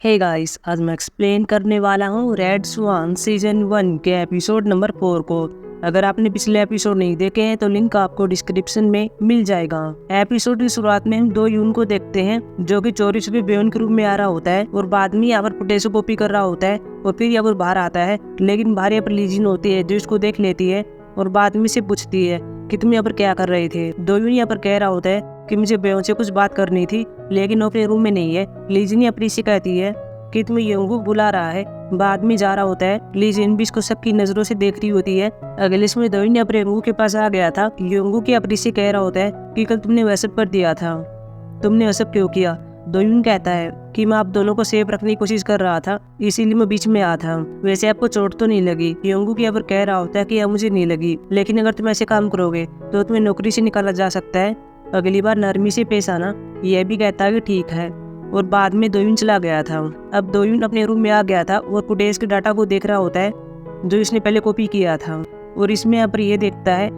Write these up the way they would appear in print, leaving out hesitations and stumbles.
Hey guys, आज मैं explain करने वाला हूँ रेड स्वान सीजन 1 के एपिसोड नंबर 4 को। अगर आपने पिछले एपिसोड नहीं देखे हैं तो लिंक आपको डिस्क्रिप्शन में मिल जाएगा। एपिसोड की शुरुआत में हम दो यून को देखते हैं जो कि चोरी छुपे बेयोन के रूप में आ रहा होता है और बाद में यहाँ पर फुटेज को कॉपी कर रहा होता है और फिर यहाँ पर बाहर आता है। लेकिन बाहर यहाँ पर लीजिन होती है जो इसको देख लेती है और बाद में से पूछती है कि तुम यहाँ पर क्या कर रहे थे। दो यून यहाँ पर कह रहा होता है कि मुझे बेयोन से कुछ बात करनी थी लेकिन वो अपने रूम में नहीं है। लीजिन अपनी से कहती है कि तुम्हें योंगुक बुला रहा है। बाद में जा रहा होता है। लीजिन भी इसको सबकी नजरों से देख रही होती है। अगले समय दोइन अपने योंगुक के पास आ गया था। योंगुक की अपनी से कह रहा होता है कि कल तुमने वह सब कर दिया था, तुमने वह सब क्यों किया। दोइन कहता है कि मैं आप दोनों को सेफ रखने की कोशिश कर रहा था इसीलिए मैं बीच में आया था। वैसे आपको चोट तो नहीं लगी। योंगुक यहाँ पर कह रहा होता है कि मुझे नहीं लगी, लेकिन अगर तुम ऐसे काम करोगे तो तुम्हें नौकरी से निकाला जा सकता है। अगली बार नरमी से पेश आना। यह भी कहता है कि ठीक है और बाद में दोयुन चला गया था। अब दोयुन अपने रूम में आ गया था और फुटेज के डाटा को देख रहा होता है जो इसने पहले कॉपी किया था और इसमें यहाँ पर यह देखता है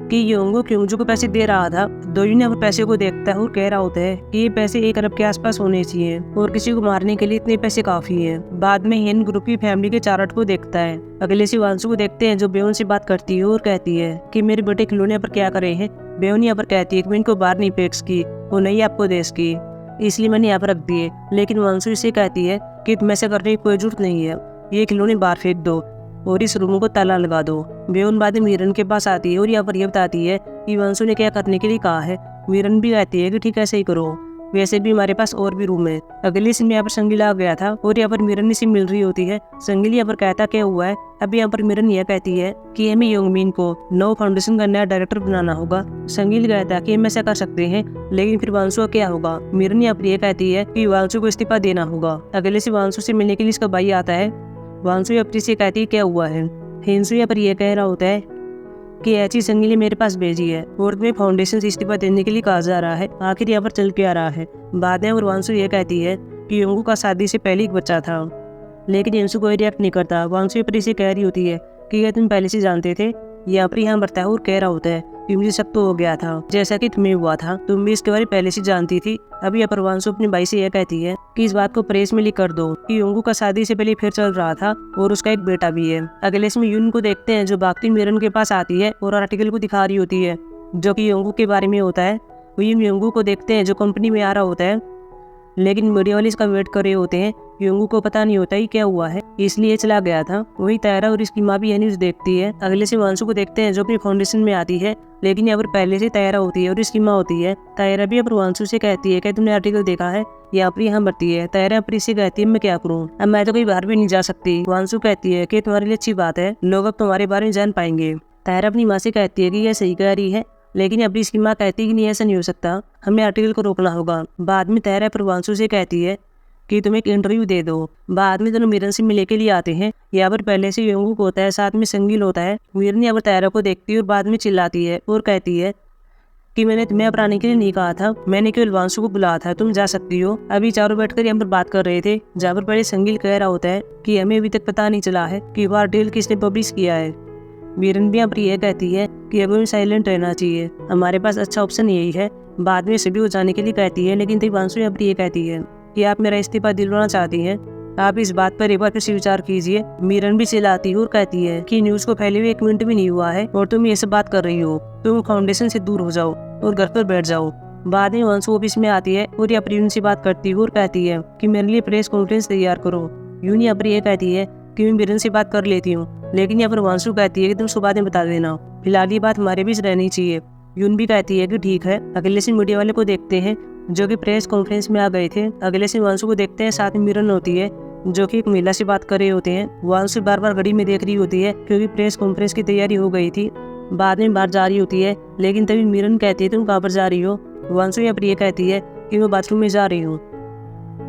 कि योंगुक योंगजू को पैसे दे रहा था। दोयुन यहाँ पर पैसे को देखता है और कह रहा होता है कि ये पैसे 1 अरब के आसपास होने चाहिए और किसी को मारने के लिए इतने पैसे काफी हैं। बाद में हेन ग्रुप की फैमिली के चार्ट को देखता है। अगले से वांसु को देखते हैं जो बेयोन से बात करती है और कहती है कि मेरे बेटे खिलौने पर क्या करे हैं। बेयोन यहाँ पर कहती है कि मैं इनको बाहर नहीं फेंक की, वो नहीं आपको देश की, इसलिए मैंने यहाँ पर रख दिए। लेकिन वांसु इसे कहती है कि तुम्हें ऐसा करने की कोई जरूरत नहीं है, ये खिलौने बाहर फेंक दो और इस रूम को ताला लगा दो। बेयोन बाद में मीरन के पास आती है और यहाँ पर यह बताती है कि वांसु ने क्या करने के लिए कहा है। मीरन भी कहती है कि ठीक है ऐसे ही करो, वैसे भी हमारे पास और भी रूम है। अगले दिन यहाँ पर संगील आ गया था और यहाँ पर मीरन से मिल रही होती है। संगील यहाँ पर कहता क्या हुआ है। अब यहाँ पर मीरन यह कहती है कि हमें योंगमिन को नो फाउंडेशन का नया डायरेक्टर बनाना होगा। संगील कहता है कि हम ऐसा कर सकते हैं, लेकिन फिर वांसु क्या होगा। मीरन यहाँ पर यह कहती है कि वांसु को इस्तीफा देना होगा। अगले से वांसु से मिलने के लिए इसका भाई आता है। वांसु अपनी से कहती है क्या हुआ है। हेंसु यहाँ पर यह कह रहा होता है कि ऐसी संगीली मेरे पास भेजी है और तुम्हें फाउंडेशन से इस्तीफा देने के लिए कहा जा रहा है। आखिर यहाँ पर चल के आ रहा है। बाद में वांसु ये कहती है कि योंगू का शादी से पहले एक बच्चा था, लेकिन हेंसु कोई रिएक्ट नहीं करता। वांसु पर इसे कह रही होती है कि यह तुम पहले से जानते थे। यहाँ पर यहाँ बढ़ता है और कह रहा होता है कि मुझे शक तो हो गया था जैसा कि तुम्हें हुआ था, तुम भी इसके बारे में पहले से जानती थी। अभी यहाँ पर वांसु अपने भाई से यह कहती है कि इस बात को प्रेस में लिख कर दो कि योंगू का शादी से पहले फिर चल रहा था और उसका एक बेटा भी है। अगले इसमें यून को देखते हैं जो भागती मीरन के पास आती है और आर्टिकल को दिखा रही होती है जो कि योंगू के बारे में होता है। यून योंगू को देखते हैं जो कंपनी में आ रहा होता है, लेकिन मीडिया वाले इसका वेट कर रहे होते हैं। योंगू को पता नहीं होता ही क्या हुआ है, इसलिए चला गया था। वही तायरा और इसकी माँ भी यह न्यूज देखती है। अगले से वांसु को देखते हैं जो अपनी फाउंडेशन में आती है, लेकिन यहाँ पर पहले से तायरा होती है और इसकी माँ होती है। तायरा भी अब वांसु से कहती है कि तुमने आर्टिकल देखा है। यहाँ पर यहाँ बढ़ती है। तायरा अपनी से कहती है मैं क्या करूँ, अब मैं तो कहीं बाहर भी नहीं जा सकती। वांसु कहती है कि तुम्हारे लिए अच्छी बात है, लोग अब तुम्हारे बारे में जान पाएंगे। तायरा अपनी माँ से कहती है कि यह सही कह रही है, लेकिन अभी इसकी माँ कहती है कि नहीं ऐसा नहीं हो सकता, हमें आर्टिकल को रोकना होगा। बाद में तायरा वांसु से कहती है कि तुम एक इंटरव्यू दे दो। बाद में दोनों मीरन से मिलने के लिए आते हैं। यहाँ पर पहले से योंगुक होता है, साथ में संगील होता है। मीरन यहाँ पर तायरा को देखती है और बाद में चिल्लाती है और कहती है कि मैंने तुम्हें अब आने के लिए नहीं कहा था, मैंने केवल वांसु को बुलाया था, तुम जा सकती हो। अभी चारों बैठकर यहाँ पर बात कर रहे थे, जहाँ पर पहले संगील कह रहा होता है कि हमें अभी तक पता नहीं चला है कि वह आर्टिकल किसने पब्लिश किया है। मीरन भी यहाँ पर यह कहती है कि अब हमें साइलेंट रहना चाहिए, हमारे पास अच्छा ऑप्शन यही है। बाद में सभी को जाने के लिए कहती है, लेकिन तभी वांसु यहाँ पर यह कहती है कि आप मेरा इस्तीफा दिलवाना चाहती हैं, आप इस बात पर एक बार फिर से विचार कीजिए। मीरन भी चिल्लाती है और कहती है कि न्यूज को फैले हुए 1 मिनट भी नहीं हुआ है और तुम ये सब बात कर रही हो, तुम फाउंडेशन से दूर हो जाओ और घर पर बैठ जाओ। बाद में वांसु ऑफिस में आती है और यहाँ पर यून से बात करती है और कहती है कि मेरे लिए प्रेस कॉन्फ्रेंस तैयार करो। यून यहाँ पर यह कहती है कि मैं मीरन से बात कर लेती हूँ, लेकिन यहाँ पर वांसु कहती है कि तुम सुबह में बता देना, फिलहाल ये बात हमारे बीच रहनी चाहिए। यून भी कहती है कि ठीक है। अगले से मीडिया वाले को देखते हैं जो कि प्रेस कॉन्फ्रेंस में आ गए थे। अगले से वांसु को देखते हैं, साथ में मीरन होती है जो कि एक महिला से बात कर रहे होते हैं। वांसु बार बार घड़ी में देख रही होती है क्योंकि प्रेस कॉन्फ्रेंस की तैयारी हो गई थी। बाद में बाहर जा रही होती है, लेकिन तभी मीरन कहती है तुम कहाँ पर जा रही हो। वांसु यहाँ पर यह कहती है कि मैं बाथरूम में जा रही हूँ।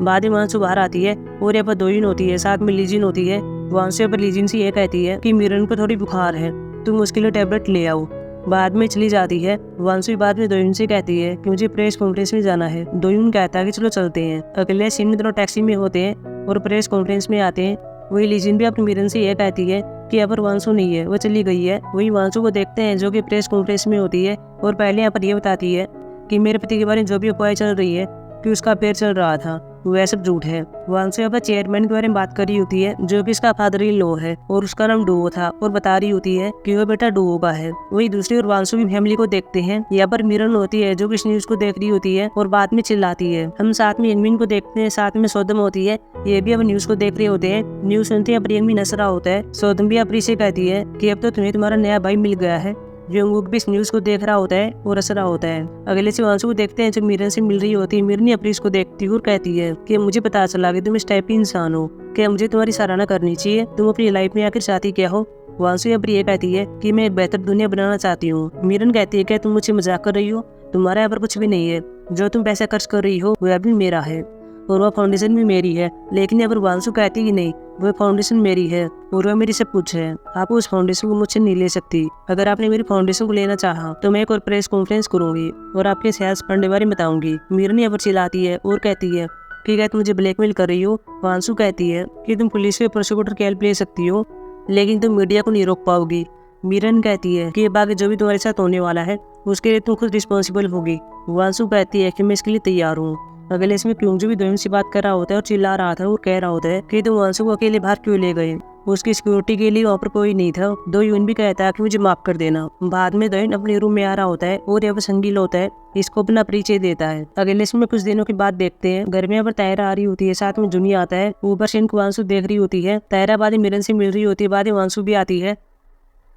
बाद में वांसु बाहर आती है और यहाँ पर दोइन होती है, साथ में लीजिन होती है। वांसु यहाँ पर लीजिन से यह कहती है कि मीरन को थोड़ी बुखार है, तुम उसके लिए टैबलेट ले आओ। बाद में चली जाती है। वांसु बाद में दोयुन से कहती है कि मुझे प्रेस कॉन्फ्रेंस में जाना है। दोयुन कहता है कि चलो चलते हैं। अगले सीन में दोनों टैक्सी में होते हैं और प्रेस कॉन्फ्रेंस में आते हैं। वही लीजिन भी अपनी मीरन से यह कहती है कि यहाँ पर वांसु नहीं है, वो चली गई है। वही वांसु को देखते हैं जो कि प्रेस कॉन्फ्रेंस में होती है और पहले यहाँ पर यह बताती है कि मेरे पति के बारे में जो भी अफवाह चल रही है कि उसका अफेयर चल रहा था। वह सब झूठ है। वांसु यहाँ पर चेयरमैन के बारे में बात कर रही होती है जो कि इसका फादर इन लॉ है और उसका नाम डुओ था, और बता रही होती है कि वह बेटा डुओ का है। वही दूसरी ओर वांसु की फैमिली को देखते हैं। यहाँ पर मिरन होती है जो कि इस न्यूज को देख रही होती है और बाद में चिल्लाती है। हम साथ में यंगमिन को देखते हैं, साथ में सौदम होती है, ये भी अब न्यूज को देख रहे होते हैं। न्यूज सुनते हैं यंगमिन हंस रहा होता है। सौदम भी अपनी से कहती है कि अब तो तुम्हें तुम्हारा नया भाई मिल गया है। जंगकुक भी इस न्यूज को देख रहा होता है और हंस रहा होता है। अगले से वांसु को देखते हैं जो मिरन से मिल रही होती है। मिरन अपनी इसको देखती है और कहती है कि मुझे पता चला कि तुम इस टाइप की इंसान हो, क्या मुझे तुम्हारी सराहना करनी चाहिए, तुम अपनी लाइफ में आखिर चाहती क्या हो। वांसु यहाँ पर ये कहती है कि मैं एक बेहतर दुनिया बनाना चाहती हूँ। मिरन कहती है क्या तुम मुझे मजाक कर रही हो, तुम्हारा यहाँ पर कुछ भी नहीं है, जो तुम पैसा खर्च कर रही हो वह भी मेरा है और वह फाउंडेशन भी मेरी है। लेकिन यहाँ पर वांसु कहती कि नहीं, वह फाउंडेशन मेरी है और वह मेरी सब कुछ है, आप उस फाउंडेशन को मुझसे नहीं ले सकती। अगर आपने मेरी फाउंडेशन को लेना चाहा तो मैं एक और प्रेस कॉन्फ्रेंस करूंगी और आपके सेल्स फंड के बारे में बताऊंगी। मिरन यहाँ पर चिल्लाती है और कहती है कि क्या तुम मुझे ब्लैकमेल कर रही हो। वांसु कहती है कि तुम पुलिस के प्रोसिक्यूटर की हेल्प ले सकती हो लेकिन तुम मीडिया को नहीं रोक पाओगी। मिरन कहती है कि बाकी जो भी तुम्हारे साथ होने वाला है उसके लिए तुम खुद रिस्पॉन्सिबल होगी। वांसु कहती है कि मैं इसके लिए तैयार हूँ। अगले इसमें क्योंजू भी दोयम से बात कर रहा होता है और चिल्ला रहा था और कह रहा होता है कि तुम वांसु को अकेले बाहर क्यों ले गए, उसकी सिक्योरिटी के लिए वहाँ पर कोई नहीं था। दोयुन भी कहता है कि मुझे माफ कर देना। बाद में दोयुन अपने रूम में आ रहा होता है और यहाँ पर संगील होता है, इसको अपना परिचय देता है। अगले इसमें कुछ दिनों के बाद देखते हैं घर में यहाँ पर तायरा आ रही होती है, साथ में जुनी आता है। ऊपर से इनको वांसु देख रही होती है। तायरा बाद में मिरन से मिल रही होती है, बाद में वांसु भी आती है।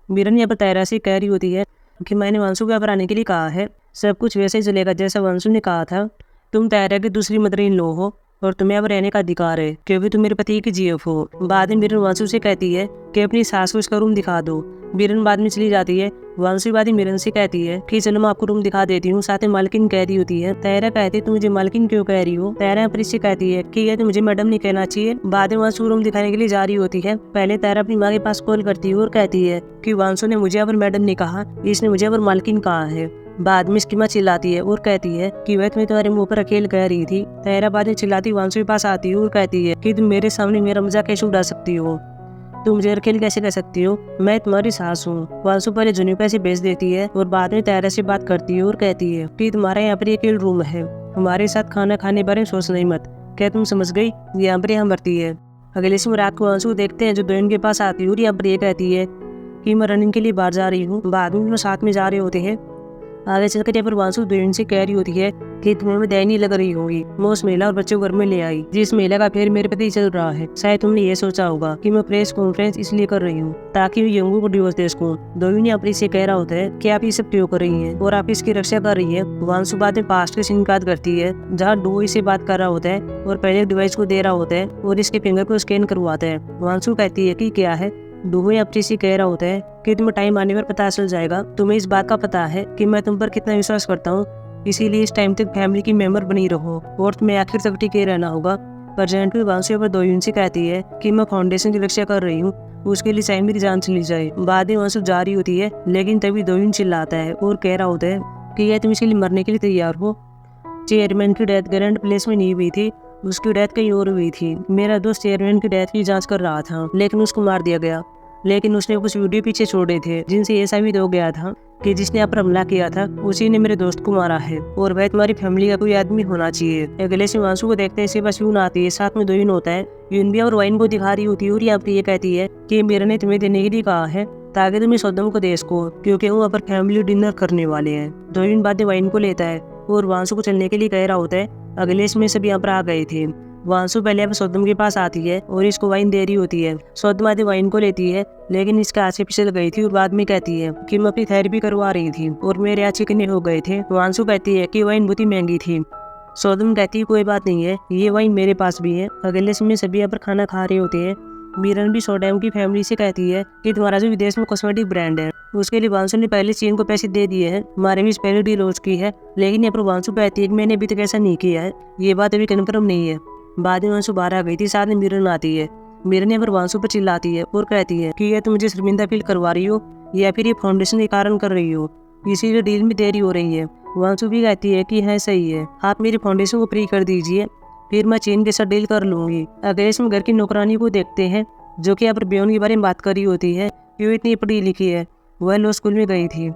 मिरन यहाँ पर तायरा से कह रही होती है कि मैंने वांसु को यहाँ पर आने के लिए कहा है, सब कुछ वैसे ही चलेगा जैसा वांसु ने कहा था। तुम तायरा की दूसरी मदर इन लॉ हो और तुम्हें अब रहने का अधिकार है क्योंकि तुम मेरे पति की जीएफ हो। बाद में मिरन वांसु से कहती है कि अपनी सास को इसका रूम दिखा दो। मिरन बाद में चली जाती है। वांसु बाद में मिरन से कहती है कि चलो मैं आपको रूम दिखा देती हूँ। साथ में मालकिन कह रही होती है। तायरा कहती है तुम मुझे मालकिन क्यों कह रही हो। तायरा अपनी से कहती है कि ये तो मुझे मैडम नहीं कहना चाहिए। बाद में वांसु रूम दिखाने के लिए जा रही होती है। पहले तायरा अपनी माँ के पास कॉल करती है और कहती है कि वांसु ने मुझे अब मैडम नहीं कहा, इसने मुझे अब मालकिन कहा है। बाद में इसकी माँ चिल्लाती है और कहती है कि वह तुम्हें तुम्हारे मुंह पर अकेले कह रही थी। तायरा बाद में चिल्लाती वांसु के पास आती है और कहती है कि तुम मेरे सामने मेरा मजाक कैसे उड़ा सकती हो, तुम मुझे अकेले कैसे कह सकती हो, मैं तुम्हारी सास हूँ। वांसु पहले जुनी पैसे भेज देती है और बाद में तायरा से बात करती है और कहती है कि तुम्हारा यहाँ पर अकेले रूम है, हमारे साथ खाना खाने बारे में सोचना ही मत, क्या तुम समझ गई, यहाँ पर यहाँ मरती है। अगले से रात को वांसु देखते हैं जो दोयन के पास आती है और यहाँ पर ये कहती है कि मैं रनिंग के लिए बाहर जा रही हूँ। बाद में साथ में जा रहे होते हैं। आगे चलकर यहाँ पर वांसु दोयन से कह रही होती है कि तुम्हें में दैनी लग रही होगी, मैं उस महिला और बच्चों को घर में ले आई जिस महिला का फिर मेरे पति चल रहा है। शायद तुमने ये सोचा होगा कि मैं प्रेस कॉन्फ्रेंस इसलिए कर रही हूँ ताकि मैं यंगू को डिवोर्स दे सकूं। दोयन अपनी से कह रहा होता है कि आप ये सब क्यों कर रही हैं और आप इसकी रक्षा कर रही है। वांसु बाद में पास्ट के सीन याद करती है जहाँ डुओ से बात कर रहा होता है और पहले डिवाइस को दे रहा होता है और इसके फिंगर को स्कैन करवाता है। वांसु कहती है कि क्या है। डुओ अपनी से कह रहा होता है कि तुम्हें टाइम आने पर पता चल जाएगा, तुम्हें इस बात का पता है कि मैं तुम पर कितना विश्वास करता हूँ, इसीलिए इस टाइम तक फैमिली की मेंबर बनी रहो और तुम्हें आखिर तक टिके रहना होगा। प्रेजेंट में वांसु पर दोयुन से कहती है कि मैं फाउंडेशन की रक्षा कर रही हूँ, उसके लिए चाहे मेरी जान चली जाए। बाद में वांसु जा रही होती है लेकिन तभी दोयुन चिल्लाता है और कह रहा होता है कि यह तुम इसके लिए मरने के लिए तैयार हो। चेयरमैन की डेथ ग्रैंड प्लेस में नहीं हुई थी, उसकी डेथ कहीं और हुई थी। मेरा दोस्त चेयरमैन की डेथ की जाँच कर रहा था लेकिन उसको मार दिया गया, लेकिन उसने कुछ वीडियो पीछे छोड़े थे जिनसे ये साबित हो गया था कि जिसने आप पर हमला किया था उसी ने मेरे दोस्त को मारा है और वह तुम्हारी फैमिली का कोई आदमी होना चाहिए। अगले से वांसु को देखते हैं इसके पास यून आती है, साथ में दोयुन होता है। यून भी और वाइन को दिखा रही होती है और यहाँ पर ये कहती है कि मेरे ने तुम्हें देने के लिए कहा है ताकि तुम इस सौदम को दे सको क्योंकि वो वहाँ पर फैमिली डिनर करने वाले हैं। दोयुन बाद में वाइन को लेता है और वांसु को चलने के लिए कह रहा होता है। अगले इसमें सब यहाँ पर आ गए थे। वांसु पहले अब सौदम के पास आती है और इसको वाइन दे रही होती है। सौदम आधी वाइन को लेती है लेकिन इसके हाथ से फिसल गई थी और बाद में कहती है कि मैं अपनी थेरेपी करवा रही थी और मेरे हाथ चिकने हो गए थे। वांसु कहती है कि वाइन बहुत ही महंगी थी। सौदम कहती है कोई बात नहीं है, ये वाइन मेरे पास भी है। अगले समय सभी यहाँ पर खाना खा रहे होते हैं। मिरन भी सौडैम की फैमिली से कहती है कि तुम्हारा जो विदेश में कॉस्मेटिक ब्रांड है उसके लिए वांसु ने पहले चीन को पैसे दे दिए हैं, हमारे बीच पहले डील हो चुकी है। लेकिन यहाँ पर वांसु कहती है कि मैंने अभी तक ऐसा नहीं किया है, ये बात अभी कन्फर्म नहीं है। बाद में वांसु बाहर आ गई थी, साथ में मिरन आती है। मिरन यहाँ पर वांसु पर चिल्लाती है और कहती है कि यह तुम मुझे शर्मिंदा फील करवा रही हो या फिर ये फाउंडेशन के कारण कर रही हो, इसीलिए डील में देरी हो रही है। वांसु भी कहती है कि हाँ सही है, आप मेरी फाउंडेशन को फ्री कर दीजिए फिर मैं चीन के साथ डील कर लूंगी। अगले इसमें घर की नौकरानी को देखते हैं जो कि यहाँ पर बेयोन के बारे में बात कर रही होती है कि वो इतनी पढ़ी लिखी है, वह लॉ स्कूल में गई थी।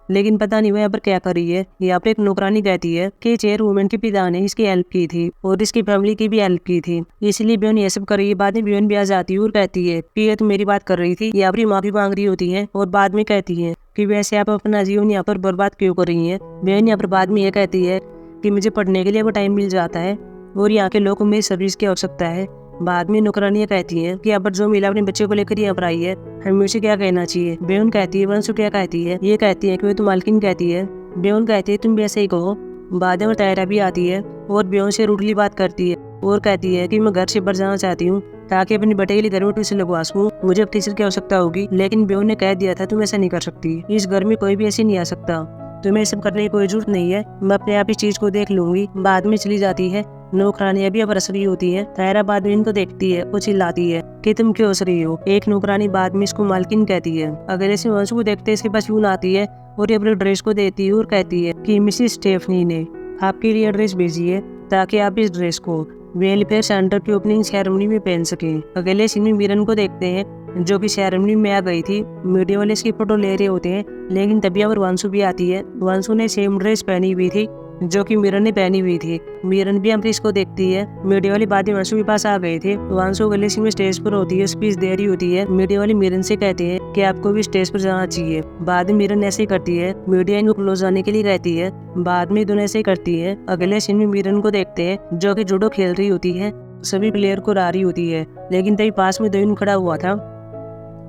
लेकिन पता नहीं वो यहाँ पर क्या कर रही है। यहाँ पर एक नौकरानी कहती है कि चेयरवुमन के पिता ने इसकी हेल्प की थी और इसकी फैमिली की भी हेल्प की थी, इसलिए बियोन ये सब कर रही है। बाद में बियोन भी आ जाती है और कहती है कि ये तो मेरी बात कर रही थी। यहाँ पर माफी मांग रही होती है और बाद में कहती है कि वैसे आप अपना जीवन यहाँ पर बर्बाद क्यों कर रही है। बियोन यहाँ पर बाद में ये कहती है कि मुझे पढ़ने के लिए वो टाइम मिल जाता है और यहाँ के लोगों में सर्विस की आवश्यकता है। बाद में नौकरानियाँ कहती हैं कि यहाँ पर जो महिला अपने बच्चे को लेकर यहाँ पर आई है, हमें उसे क्या कहना चाहिए। बेउन कहती है वंशु क्या कहती है, ये कहती है कि वो तो मालकिन कहती है। बेउन कहती है तुम भी ऐसे ही कहो। बाद में तायरा भी आती है और बेउन से रूडली बात करती है और कहती है कि मैं घर से बाहर जाना चाहती हूँ ताकि अपने बेटे के लिए घर में ट्यूशन लगवा सकूँ, मुझे अब टीचर की आवश्यकता होगी। लेकिन बेउन ने कह दिया था तुम ऐसा नहीं कर सकती, इस घर में कोई भी ऐसे नहीं आ सकता, तुम्हें सब करने की कोई जरूरत नहीं है, मैं अपने आप इस चीज को देख लूंगी। बाद में चली जाती है। नौकरानियाँ भी अब हंस रही होती है। तायरा बाद में इनको देखती है और चिल्लाती है कि तुम क्यों हंस रही हो। एक नौकरानी बाद में इसको मालकिन कहती है। अगर ऐसे वंशु को देखते इसके पास यून आती है और ये अपने ड्रेस को देती है और कहती है कि मिसेस स्टेफनी ने आपके लिए ड्रेस भेजी है ताकि आप इस ड्रेस को वेलफेयर सेंटर की ओपनिंग सेरेमनी में पहन सके। अगले सीन में मिरन को देखते हैं जो कि सेरेमनी में आ गई थी। मीडिया वाले इसकी फोटो ले रहे होते हैं, लेकिन तभी अब वंशु भी आती है। वंशु ने सेम ड्रेस पहनी हुई थी जो कि मिरन ने पहनी हुई थी। मिरन भी अमरीश को देखती है। मीडिया वाली बाद में वंशु के पास आ गए थे। वंशु अगले सीन में स्टेज पर होती है, स्पीच दे रही होती है। मीडिया वाली मिरन से कहते हैं कि आपको भी स्टेज पर जाना चाहिए। बाद में मिरन ऐसे ही करती है। मीडिया इनको क्लोज आने के लिए कहती है। बाद में दोनों ऐसे ही करती है। अगले सीन में मिरन को देखते हैं जो कि जूडो खेल रही होती है, सभी प्लेयर को रा रही होती है, लेकिन तभी पास में दोयुन खड़ा हुआ था।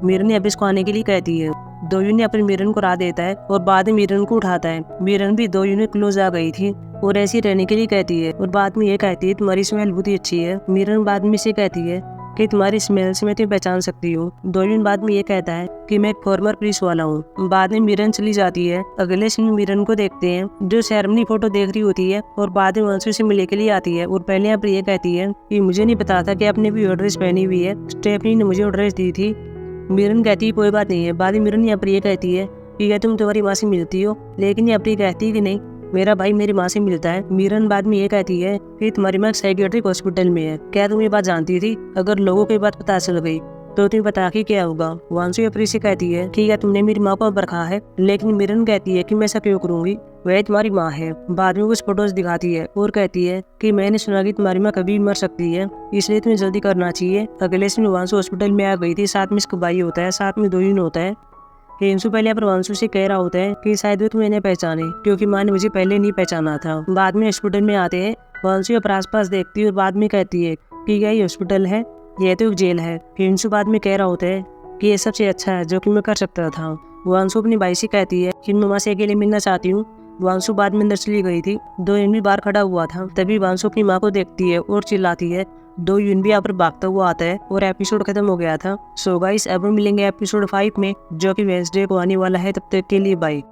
मिरन ने अभी इसको आने के लिए कहती है। दोयुन ने अपने मिरन को रा देता है और बाद में मिरन को उठाता है। मिरन भी दोयुन में क्लोज आ गई थी और ऐसी रहने के लिए कहती है और बाद में ये कहती है तुम्हारी स्मेल बहुत ही अच्छी है। मिरन बाद में से कहती है कि तुम्हारी स्मेल से मैं तुम्हें पहचान सकती हूँ। दोयुन बाद में ये कहता है कि मैं एक फॉर्मर पुलिस वाला हूँ। बाद में मिरन चली जाती है। अगले सीन में मिरन को देखते हैं जो सेरेमनी फोटो देख रही होती है और बाद में वंशु से मिलने के लिए आती है और पहले यहाँ पर ये कहती है कि मुझे नहीं पता था कि आपने भी ड्रेस पहनी हुई है, स्टेफनी ने मुझे ड्रेस दी थी। मिरन कहती है कोई बात नहीं है। बाद में मिरन यहाँ पर ये कहती है कि क्या तुम तुम्हारी माँ से मिलती हो, लेकिन यहाँ पर कहती है कि नहीं मेरा भाई मेरी माँ से मिलता है। मिरन बाद में ये कहती है कि तुम्हारी माँ साइकियाट्रिक हॉस्पिटल में है, क्या तुम ये बात जानती थी? अगर लोगों को ये बात पता चल गई तो तुम्हें पता कि क्या होगा। वांशु अपनी से कहती है कि क्या तुमने मेरी माँ को रखा है, लेकिन मिरन कहती है कि मैं ऐसा क्यों करूंगी, वह तुम्हारी माँ है। बाद में कुछ फोटोज दिखाती है और कहती है कि मैंने सुना कि तुम्हारी माँ कभी मर सकती है, इसलिए तुम्हें जल्दी करना चाहिए। अगले दिन वांशु हॉस्पिटल में आ गई थी, साथ में इसका भाई होता है, साथ में दोयुन होता है। हिंसू पहले पर वंशु से कह रहा होता है कि शायद वो तुम्हें नहीं पहचाने क्योंकि माँ ने मुझे पहले नहीं पहचाना था। बाद में हॉस्पिटल में आते हैं। वंशु अपने आसपास देखती है और बाद में कहती है कि क्या ये हॉस्पिटल है, यह तो एक जेल है। हिंसू बाद में कह रहा होता है कि ये सबसे अच्छा है जो कि मैं कर सकता था। वंशु अपनी भाई से कहती है कि मैं माँ से अकेले मिलना चाहती हूँ। वंशु बाद में अंदर चली गई थी। दोयुन भी बाहर खड़ा हुआ था। तभी वंशु अपनी माँ को देखती है और चिल्लाती है। दोयुन भी यहाँ पर भागता हुआ आता है और एपिसोड खत्म हो गया था। सो गाइस अब मिलेंगे एपिसोड 5 में जो कि वेडनेसडे को आने वाला है। तब तक के लिए बाय।